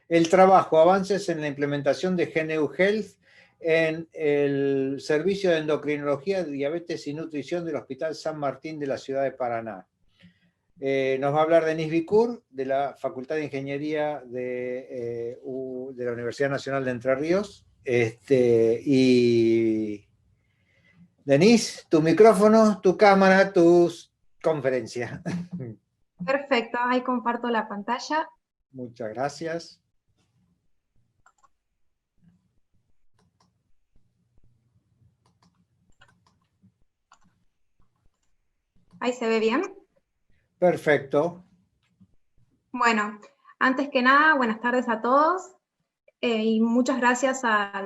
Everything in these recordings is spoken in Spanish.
el trabajo, avances en la implementación de GNU Health en el Servicio de Endocrinología de Diabetes y Nutrición del Hospital San Martín de la ciudad de Paraná. Nos va a hablar Denise Vicur, de la Facultad de Ingeniería de la Universidad Nacional de Entre Ríos. Y Denise, tu micrófono, tu cámara, tus conferencias. Perfecto, ahí comparto la pantalla. Muchas gracias. Ahí se ve bien. Perfecto. Bueno, antes que nada, buenas tardes a todos y muchas gracias a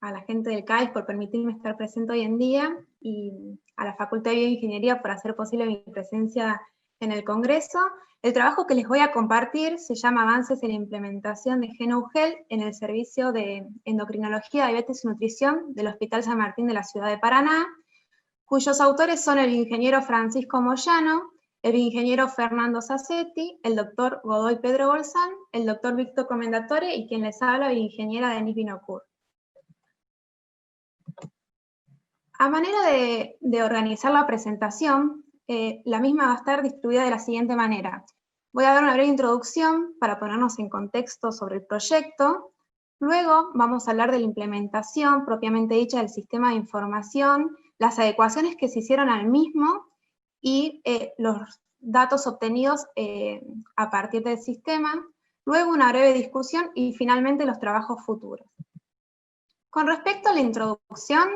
la gente del CAIS por permitirme estar presente hoy en día y a la Facultad de Bioingeniería por hacer posible mi presencia en el Congreso. El trabajo que les voy a compartir se llama Avances en la implementación de GNU Health en el Servicio de Endocrinología, Diabetes y Nutrición del Hospital San Martín de la ciudad de Paraná, cuyos autores son el ingeniero Francisco Moyano, el ingeniero Fernando Sassetti, el doctor Godoy Pedro Bolsán, el doctor Víctor Comendatore y quien les habla, la ingeniera Denise Vicur. A manera de organizar la presentación, la misma va a estar distribuida de la siguiente manera. Voy a dar una breve introducción para ponernos en contexto sobre el proyecto. Luego vamos a hablar de la implementación propiamente dicha del sistema de información, las adecuaciones que se hicieron al mismo y los datos obtenidos a partir del sistema. Luego una breve discusión y finalmente los trabajos futuros. Con respecto a la introducción,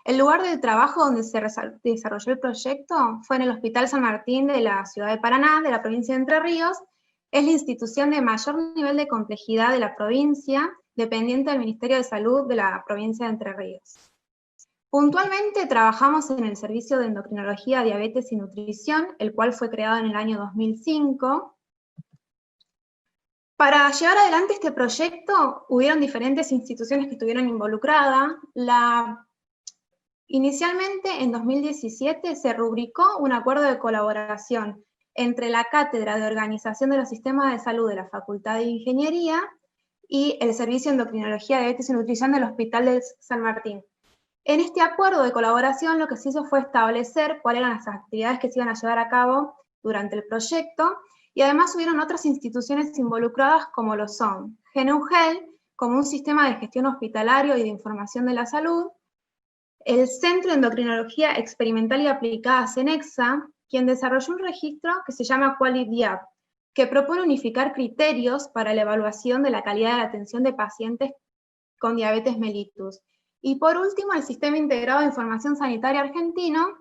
el lugar del trabajo donde se desarrolló el proyecto fue en el Hospital San Martín de la ciudad de Paraná, de la provincia de Entre Ríos. Es la institución de mayor nivel de complejidad de la provincia, dependiente del Ministerio de Salud de la provincia de Entre Ríos. Puntualmente trabajamos en el Servicio de Endocrinología, Diabetes y Nutrición, el cual fue creado en el año 2005. Para llevar adelante este proyecto, hubieron diferentes instituciones que estuvieron involucradas. Inicialmente, en 2017, se rubricó un acuerdo de colaboración entre la Cátedra de Organización de los Sistemas de Salud de la Facultad de Ingeniería y el Servicio de Endocrinología, Diabetes y Nutrición del Hospital de San Martín. En este acuerdo de colaboración lo que se hizo fue establecer cuáles eran las actividades que se iban a llevar a cabo durante el proyecto, y además hubieron otras instituciones involucradas como lo son GNU Health, como un sistema de gestión hospitalario y de información de la salud, el Centro de Endocrinología Experimental y Aplicada CENEXA, quien desarrolló un registro que se llama Quality App, que propone unificar criterios para la evaluación de la calidad de la atención de pacientes con diabetes mellitus. Y por último, el Sistema Integrado de Información Sanitaria Argentino,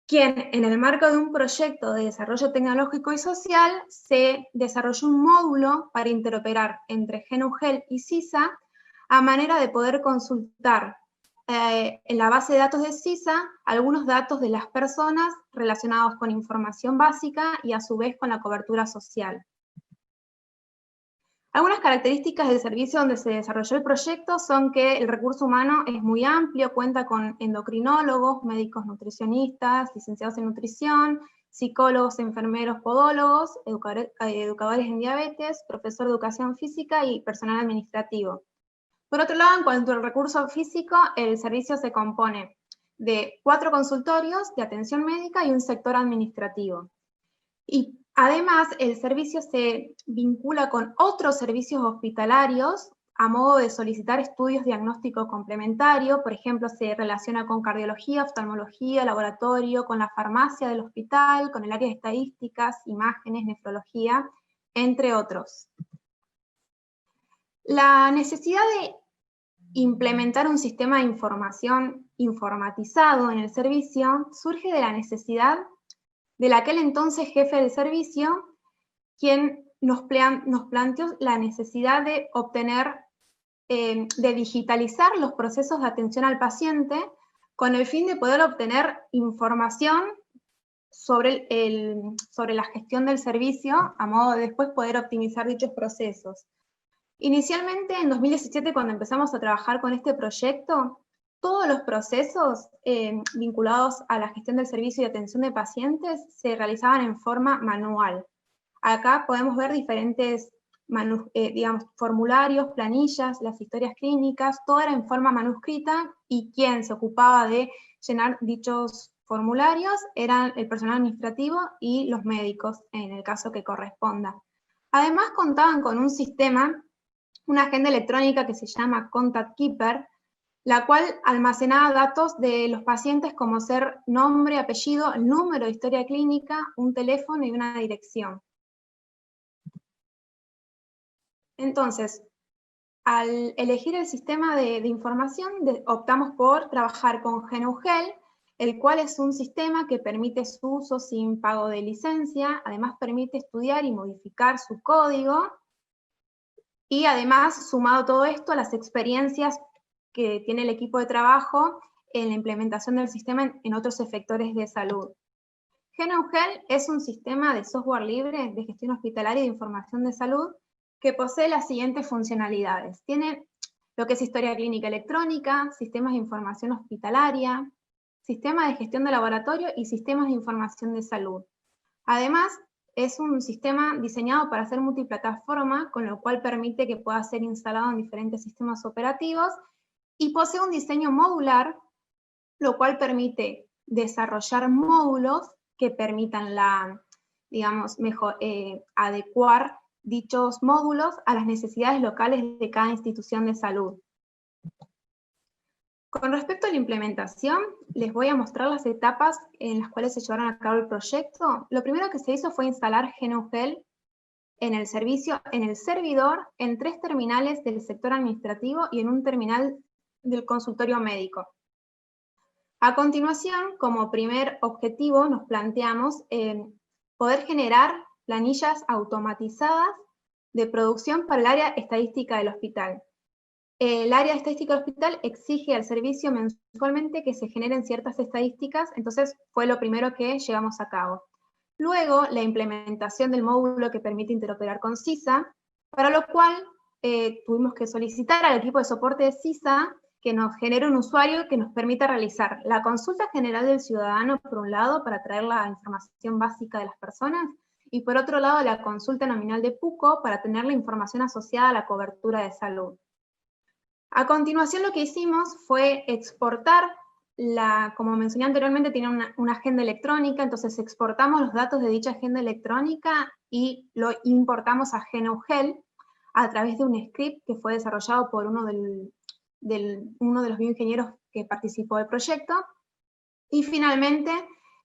quien en el marco de un proyecto de desarrollo tecnológico y social se desarrolló un módulo para interoperar entre GNU Health y CISA a manera de poder consultar en la base de datos de CISA algunos datos de las personas relacionados con información básica y a su vez con la cobertura social. Algunas características del servicio donde se desarrolló el proyecto son que el recurso humano es muy amplio, cuenta con endocrinólogos, médicos nutricionistas, licenciados en nutrición, psicólogos, enfermeros, podólogos, educadores en diabetes, profesor de educación física y personal administrativo. Por otro lado, en cuanto al recurso físico, el servicio se compone de 4 consultorios de atención médica y un sector administrativo. Y además, el servicio se vincula con otros servicios hospitalarios a modo de solicitar estudios diagnósticos complementarios. Por ejemplo, se relaciona con cardiología, oftalmología, laboratorio, con la farmacia del hospital, con el área de estadísticas, imágenes, nefrología, entre otros. La necesidad de implementar un sistema de información informatizado en el servicio surge de la necesidad del aquel entonces jefe del servicio, quien nos planteó la necesidad de obtener, de digitalizar los procesos de atención al paciente con el fin de poder obtener información sobre la gestión del servicio, a modo de después poder optimizar dichos procesos. Inicialmente, en 2017, cuando empezamos a trabajar con este proyecto, todos los procesos vinculados a la gestión del servicio y atención de pacientes se realizaban en forma manual. Acá podemos ver diferentes digamos, formularios, planillas, las historias clínicas, todo era en forma manuscrita, y quien se ocupaba de llenar dichos formularios eran el personal administrativo y los médicos, en el caso que corresponda. Además contaban con un sistema, una agenda electrónica que se llama Contact Keeper, la cual almacenaba datos de los pacientes como ser nombre, apellido, el número de historia clínica, un teléfono y una dirección. Entonces, al elegir el sistema de información, optamos por trabajar con GNU-GEL, el cual es un sistema que permite su uso sin pago de licencia, además permite estudiar y modificar su código, y además, sumado todo esto a las experiencias que tiene el equipo de trabajo en la implementación del sistema en otros efectores de salud. GNU-GEL es un sistema de software libre de gestión hospitalaria y de información de salud que posee las siguientes funcionalidades. Tiene lo que es historia clínica electrónica, sistemas de información hospitalaria, sistema de gestión de laboratorio y sistemas de información de salud. Además, es un sistema diseñado para ser multiplataforma, con lo cual permite que pueda ser instalado en diferentes sistemas operativos, y posee un diseño modular, lo cual permite desarrollar módulos que permitan adecuar dichos módulos a las necesidades locales de cada institución de salud. Con respecto a la implementación, les voy a mostrar las etapas en las cuales se llevaron a cabo el proyecto. Lo primero que se hizo fue instalar GNU-GEL en el servidor, en 3 terminales del sector administrativo y en un terminal del consultorio médico. A continuación, como primer objetivo, nos planteamos poder generar planillas automatizadas de producción para el área estadística del hospital. El área estadística del hospital exige al servicio mensualmente que se generen ciertas estadísticas, entonces fue lo primero que llevamos a cabo. Luego, la implementación del módulo que permite interoperar con CISA, para lo cual tuvimos que solicitar al equipo de soporte de CISA que nos genere un usuario que nos permita realizar la consulta general del ciudadano, por un lado, para traer la información básica de las personas, y por otro lado, la consulta nominal de PUCO, para tener la información asociada a la cobertura de salud. A continuación, lo que hicimos fue exportar, como mencioné anteriormente, tiene una agenda electrónica, entonces exportamos los datos de dicha agenda electrónica y lo importamos a GNU-GEL a través de un script que fue desarrollado por uno de los bioingenieros que participó del proyecto. Y finalmente,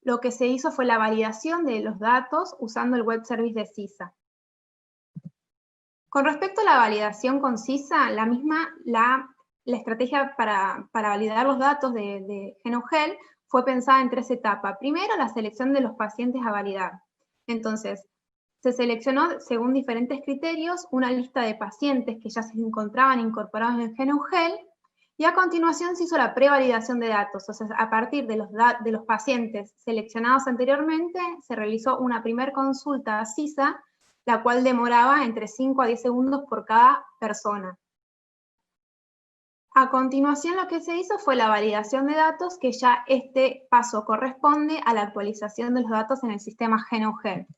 lo que se hizo fue la validación de los datos usando el web service de CISA. Con respecto a la validación con CISA, la estrategia para validar los datos de GNU-GEL fue pensada en 3 etapas. Primero, la selección de los pacientes a validar. Entonces, se seleccionó, según diferentes criterios, una lista de pacientes que ya se encontraban incorporados en GNU-GEL, y a continuación se hizo la prevalidación de datos. O sea, a partir de los pacientes seleccionados anteriormente, se realizó una primera consulta a CISA, la cual demoraba entre 5 a 10 segundos por cada persona. A continuación, lo que se hizo fue la validación de datos, que ya este paso corresponde a la actualización de los datos en el sistema GNU-GEL.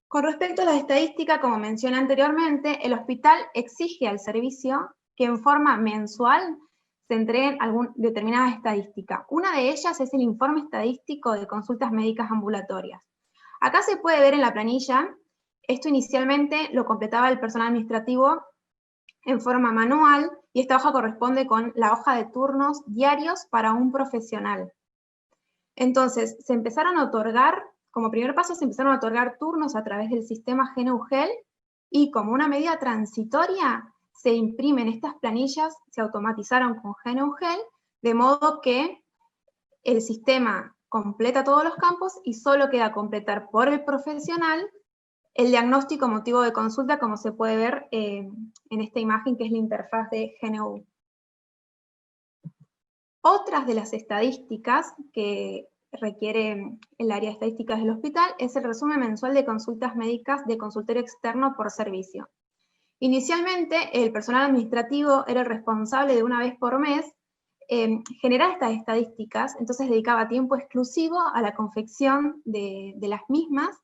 Con respecto a las estadísticas, como mencioné anteriormente, el hospital exige al servicio que en forma mensual se entreguen determinadas estadísticas. Una de ellas es el informe estadístico de consultas médicas ambulatorias. Acá se puede ver en la planilla. Esto inicialmente lo completaba el personal administrativo en forma manual, y esta hoja corresponde con la hoja de turnos diarios para un profesional. Entonces, se empezaron a otorgar, como primer paso, se empezaron a otorgar turnos a través del sistema GNU-GEL, y como una medida transitoria, se imprimen estas planillas, se automatizaron con GNU-GEL, de modo que el sistema completa todos los campos y solo queda completar por el profesional el diagnóstico motivo de consulta, como se puede ver en esta imagen, que es la interfaz de GNU. Otras de las estadísticas que requiere el área de estadísticas del hospital es el resumen mensual de consultas médicas de consultorio externo por servicio. Inicialmente, el personal administrativo era el responsable de una vez por mes generar estas estadísticas, entonces dedicaba tiempo exclusivo a la confección de las mismas,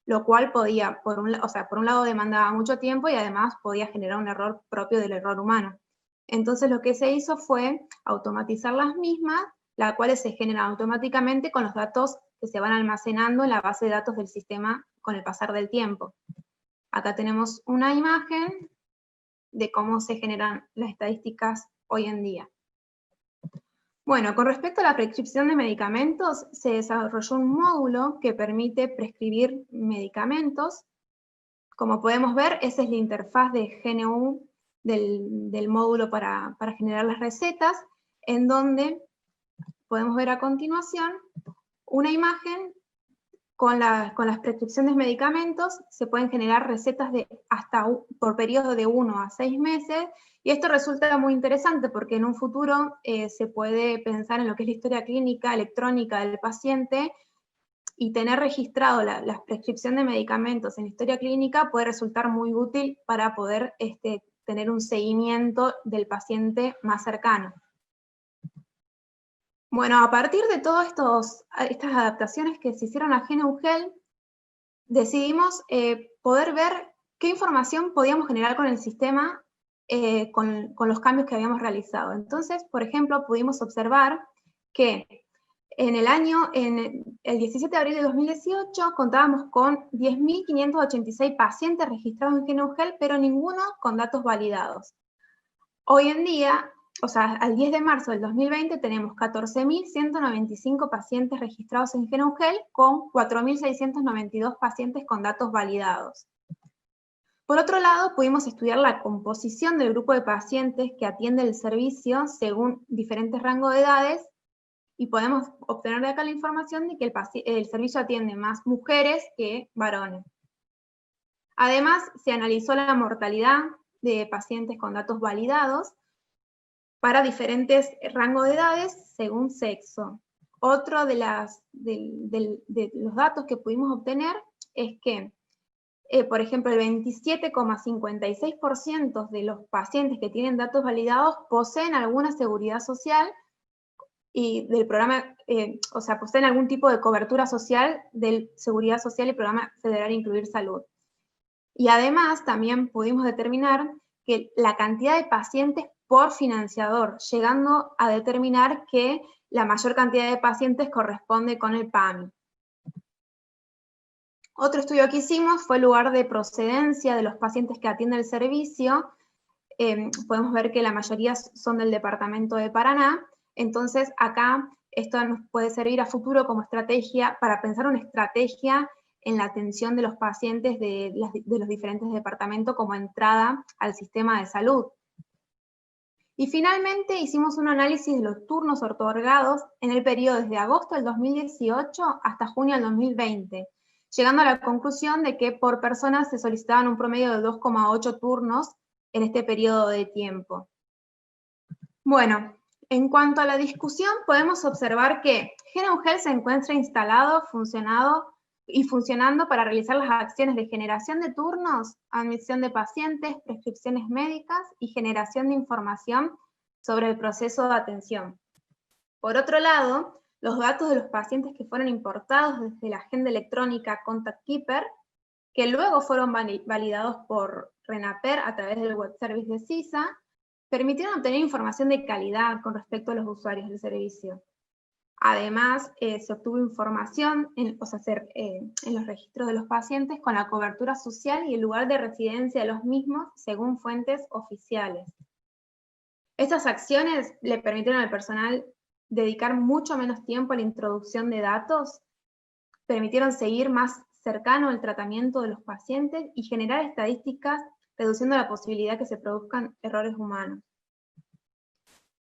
lo cual podía, por un lado demandaba mucho tiempo y además podía generar un error propio del error humano. Entonces lo que se hizo fue automatizar las mismas, las cuales se generan automáticamente con los datos que se van almacenando en la base de datos del sistema con el pasar del tiempo. Acá tenemos una imagen de cómo se generan las estadísticas hoy en día. Bueno, con respecto a la prescripción de medicamentos, se desarrolló un módulo que permite prescribir medicamentos. Como podemos ver, esa es la interfaz de GNU del módulo para generar las recetas, en donde podemos ver a continuación una imagen con las prescripciones de medicamentos. Se pueden generar recetas por periodo de 1 a 6 meses, y esto resulta muy interesante porque en un futuro se puede pensar en lo que es la historia clínica electrónica del paciente, y tener registrado la prescripción de medicamentos en la historia clínica puede resultar muy útil para poder tener un seguimiento del paciente más cercano. Bueno, a partir de todas estas adaptaciones que se hicieron a GNU Health, decidimos poder ver qué información podíamos generar con el sistema con los cambios que habíamos realizado. Entonces, por ejemplo, pudimos observar que en el 17 de abril de 2018 contábamos con 10.586 pacientes registrados en GNU Health, pero ninguno con datos validados. Hoy en día, o sea, al 10 de marzo del 2020 tenemos 14.195 pacientes registrados en GNU Health con 4.692 pacientes con datos validados. Por otro lado, pudimos estudiar la composición del grupo de pacientes que atiende el servicio según diferentes rangos de edades, y podemos obtener de acá la información de que el servicio atiende más mujeres que varones. Además, se analizó la mortalidad de pacientes con datos validados para diferentes rangos de edades según sexo. Otro de los datos que pudimos obtener es que, por ejemplo, el 27,56% de los pacientes que tienen datos validados poseen alguna seguridad social y del programa, poseen algún tipo de cobertura social de Seguridad Social y Programa Federal Incluir Salud. Y además también pudimos determinar que la cantidad de pacientes por financiador, llegando a determinar que la mayor cantidad de pacientes corresponde con el PAMI. Otro estudio que hicimos fue el lugar de procedencia de los pacientes que atiende el servicio. Podemos ver que la mayoría son del departamento de Paraná. Entonces acá esto nos puede servir a futuro como estrategia, para pensar una estrategia en la atención de los pacientes de los diferentes departamentos como entrada al sistema de salud. Y finalmente hicimos un análisis de los turnos otorgados en el periodo desde agosto del 2018 hasta junio del 2020, llegando a la conclusión de que por persona se solicitaban un promedio de 2,8 turnos en este periodo de tiempo. Bueno, en cuanto a la discusión, podemos observar que GNU Health se encuentra instalado, funcionando para realizar las acciones de generación de turnos, admisión de pacientes, prescripciones médicas y generación de información sobre el proceso de atención. Por otro lado, los datos de los pacientes que fueron importados desde la agenda electrónica Contact Keeper, que luego fueron validados por RENAPER a través del web service de CISA, permitieron obtener información de calidad con respecto a los usuarios del servicio. Además, se obtuvo información en los registros de los pacientes con la cobertura social y el lugar de residencia de los mismos según fuentes oficiales. Estas acciones le permitieron al personal dedicar mucho menos tiempo a la introducción de datos, permitieron seguir más cercano el tratamiento de los pacientes y generar estadísticas, reduciendo la posibilidad que se produzcan errores humanos.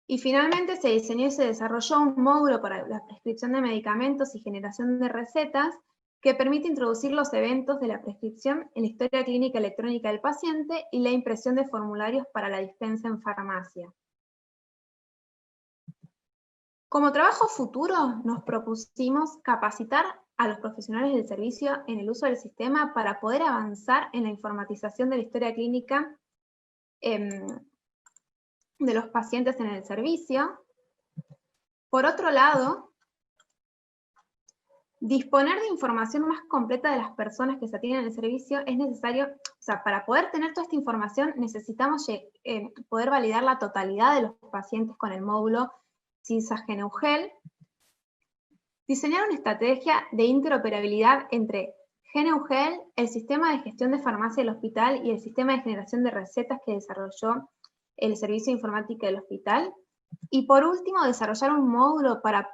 Y finalmente se diseñó y se desarrolló un módulo para la prescripción de medicamentos y generación de recetas que permite introducir los eventos de la prescripción en la historia clínica electrónica del paciente y la impresión de formularios para la dispensa en farmacia. Como trabajo futuro, nos propusimos capacitar a los profesionales del servicio en el uso del sistema para poder avanzar en la informatización de la historia clínica de los pacientes en el servicio. Por otro lado, disponer de información más completa de las personas que se atienden en el servicio es necesario, o sea, para poder tener toda esta información necesitamos poder validar la totalidad de los pacientes con el módulo CISA GeneUGEL, diseñar una estrategia de interoperabilidad entre GeneUGEL, el sistema de gestión de farmacia del hospital y el sistema de generación de recetas que desarrolló el servicio de informática del hospital. Y por último, desarrollar un módulo para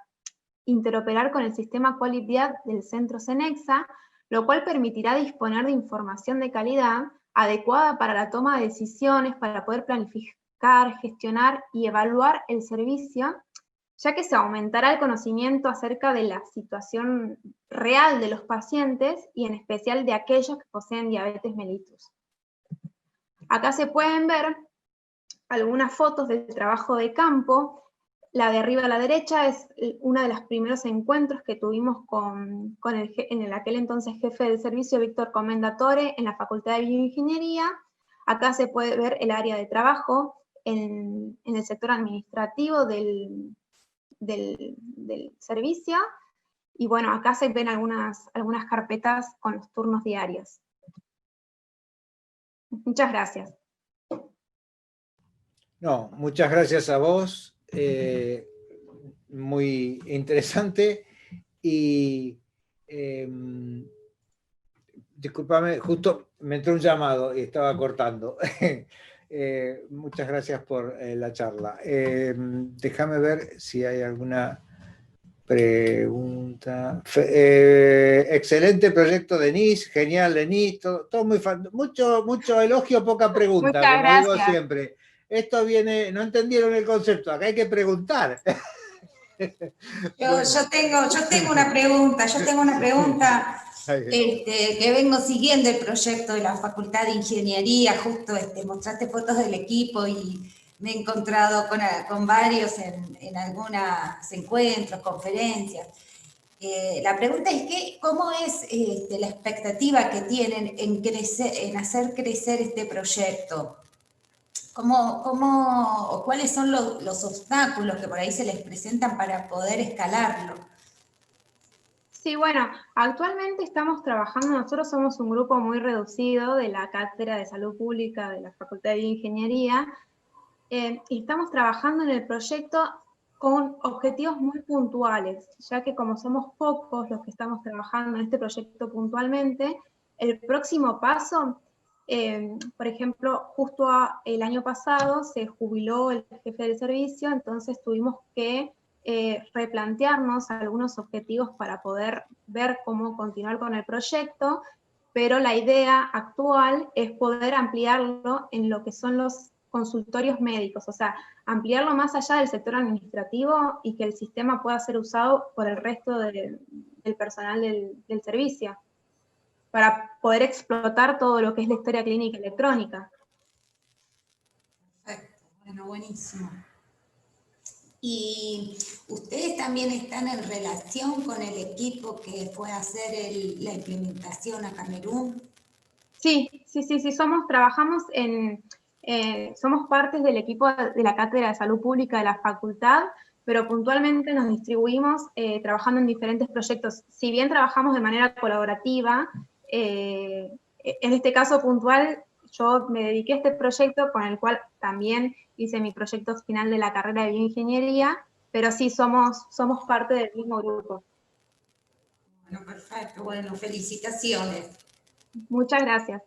interoperar con el sistema Quality del centro Cenexa, lo cual permitirá disponer de información de calidad adecuada para la toma de decisiones, para poder planificar, gestionar y evaluar el servicio, ya que se aumentará el conocimiento acerca de la situación real de los pacientes y en especial de aquellos que poseen diabetes mellitus. Acá se pueden ver algunas fotos del trabajo de campo. La de arriba a la derecha es uno de los primeros encuentros que tuvimos con en aquel entonces jefe del servicio, Víctor Comendatore, en la Facultad de Bioingeniería. Acá se puede ver el área de trabajo en el sector administrativo del servicio. Y bueno, acá se ven algunas carpetas con los turnos diarios. Muchas gracias. No, muchas gracias a vos. Muy interesante. Y discúlpame, justo me entró un llamado y estaba cortando. Muchas gracias por la charla. Déjame ver si hay alguna pregunta. Excelente proyecto, Denise, genial, Denise, todo muy fan. Mucho elogio, poca pregunta, Muchas como gracias. digo siempre. Esto viene, no entendieron el concepto, acá hay que preguntar. Yo tengo una pregunta, que vengo siguiendo el proyecto de la Facultad de Ingeniería, justo mostraste fotos del equipo y me he encontrado con varios en algunos encuentros, conferencias. La pregunta es ¿cómo es la expectativa que tienen en hacer crecer este proyecto? ¿Cuáles son los obstáculos que por ahí se les presentan para poder escalarlo? Sí, bueno, actualmente estamos trabajando, nosotros somos un grupo muy reducido de la Cátedra de Salud Pública de la Facultad de Ingeniería, y estamos trabajando en el proyecto con objetivos muy puntuales, ya que como somos pocos los que estamos trabajando en este proyecto puntualmente, el próximo paso, por ejemplo, justo el año pasado se jubiló el jefe del servicio, entonces tuvimos que replantearnos algunos objetivos para poder ver cómo continuar con el proyecto, pero la idea actual es poder ampliarlo en lo que son los consultorios médicos, o sea, ampliarlo más allá del sector administrativo y que el sistema pueda ser usado por el resto del personal del servicio, para poder explotar todo lo que es la historia clínica electrónica. Perfecto, bueno, buenísimo. ¿Y ustedes también están en relación con el equipo que fue a hacer la implementación a Camerún? Sí, somos partes del equipo de la Cátedra de Salud Pública de la Facultad, pero puntualmente nos distribuimos trabajando en diferentes proyectos. Si bien trabajamos de manera colaborativa, en este caso puntual, yo me dediqué a este proyecto con el cual también hice mi proyecto final de la carrera de bioingeniería, pero sí somos parte del mismo grupo. Bueno, perfecto. Bueno, felicitaciones. Muchas gracias.